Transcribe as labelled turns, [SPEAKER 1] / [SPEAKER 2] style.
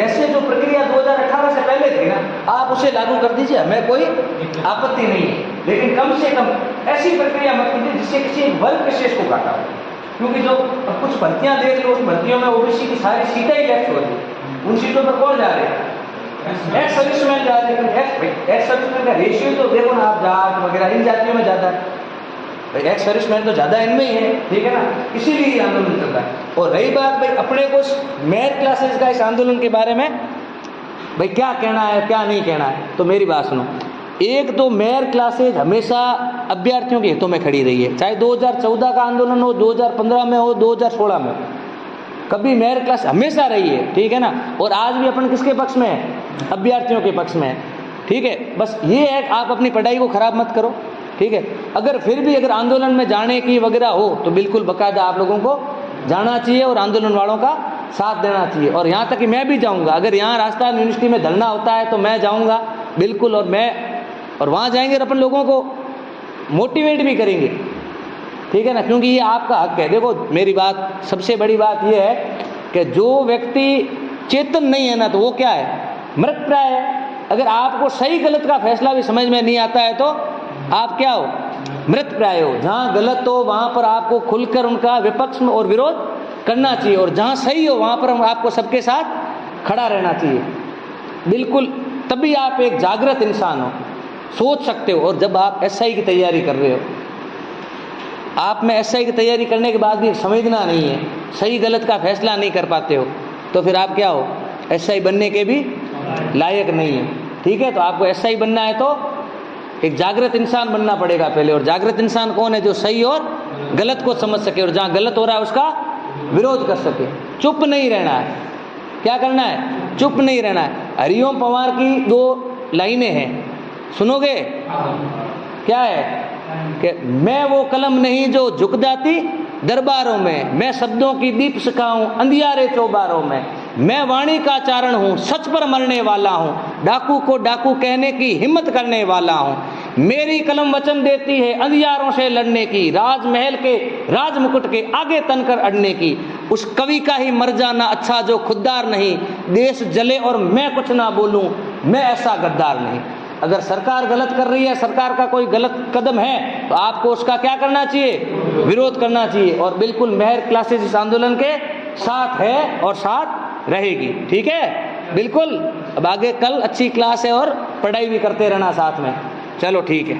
[SPEAKER 1] जैसे जो प्रक्रिया 2018 से पहले थी ना, आप उसे लागू कर दीजिए, हमें कोई आपत्ति नहीं है, लेकिन कम से कम ऐसी प्रक्रिया मत कीजिए जिससे किसी एक वर्ग विशेष को काटा हो। क्योंकि जो अब कुछ भर्तियां देख लो, उस भर्तियों में ओबीसी की सारी सीटें ही लेफ्ट हो रही, उन सीटों पर कौन जा रहे हैं? एक्स सर्विसमैन जा रहे हैं। एक्स सर्विसमैन का रेशियो तो देखो ना आप, जाट वगैरह इन जातियों में ज़्यादा है, भाई एक्स सर्विसमैन तो ज़्यादा इनमें ही है, ठीक है ना, इसीलिए ये आंदोलन चल रहा है। और रही बात भाई अपने को मेरिट क्लासेस का इस आंदोलन के बारे में भाई क्या कहना है क्या नहीं कहना है, तो मेरी बात सुनो। एक तो मेरिट क्लासेज हमेशा अभ्यर्थियों के हितों में खड़ी रही है, चाहे 2014 का आंदोलन हो, 2015 में हो, 2016 में, कभी मेरिट क्लास हमेशा रही है, ठीक है ना। और आज भी अपन किसके पक्ष में है? अभ्यर्थियों के पक्ष में है, ठीक है। बस ये है कि आप अपनी पढ़ाई को खराब मत करो, ठीक है। अगर फिर भी अगर आंदोलन में जाने की वगैरह हो तो बिल्कुल बाकायदा आप लोगों को जाना चाहिए और आंदोलन वालों का साथ देना चाहिए। और यहाँ तक कि मैं भी जाऊँगा, अगर यहाँ राजस्थान यूनिवर्सिटी में धरना होता है तो मैं जाऊँगा बिल्कुल, और वहाँ जाएंगे और अपन लोगों को मोटिवेट भी करेंगे, ठीक है ना, क्योंकि ये आपका हक है। देखो मेरी बात, सबसे बड़ी बात ये है कि जो व्यक्ति चेतन नहीं है ना, तो वो क्या है? मृतप्राय है। अगर आपको सही गलत का फैसला भी समझ में नहीं आता है तो आप क्या हो? मृतप्राय हो। जहाँ गलत हो वहाँ पर आपको खुलकर उनका विपक्ष और विरोध करना चाहिए, और जहाँ सही हो वहाँ पर आपको सबके साथ खड़ा रहना चाहिए, बिल्कुल। तभी आप एक जागृत इंसान हो, सोच सकते हो। और जब आप एसआई की तैयारी कर रहे हो, आप में एसआई की तैयारी करने के बाद भी समझना नहीं है, सही गलत का फैसला नहीं कर पाते हो, तो फिर आप क्या हो? एसआई बनने के भी लायक नहीं है, ठीक है। तो आपको एसआई बनना है तो एक जागृत इंसान बनना पड़ेगा पहले। और जागृत इंसान कौन है? जो सही और गलत को समझ सके, और जहाँ गलत हो रहा है उसका विरोध कर सके। चुप नहीं रहना है। क्या करना है? चुप नहीं रहना है। हरिओम पवार की 2 लाइनें हैं, सुनोगे? क्या है? कि मैं वो कलम नहीं जो झुक जाती दरबारों में, मैं शब्दों की दीप सिखाऊं अंधियारे चौबारों में, मैं वाणी का चारण हूँ, सच पर मरने वाला हूँ, डाकू को डाकू कहने की हिम्मत करने वाला हूँ, मेरी कलम वचन देती है अंधियारों से लड़ने की, राजमहल के राज मुकुट के आगे तनकर अड़ने की, उस कवि का ही मर जाना अच्छा जो खुददार नहीं, देश जले और मैं कुछ ना बोलूं, मैं ऐसा गद्दार नहीं। अगर सरकार गलत कर रही है, सरकार का कोई गलत कदम है, तो आपको उसका क्या करना चाहिए? विरोध करना चाहिए। और बिल्कुल मेरिट क्लासेस इस आंदोलन के साथ है और साथ रहेगी, ठीक है, बिल्कुल। अब आगे कल अच्छी क्लास है और पढ़ाई भी करते रहना साथ में। चलो ठीक है।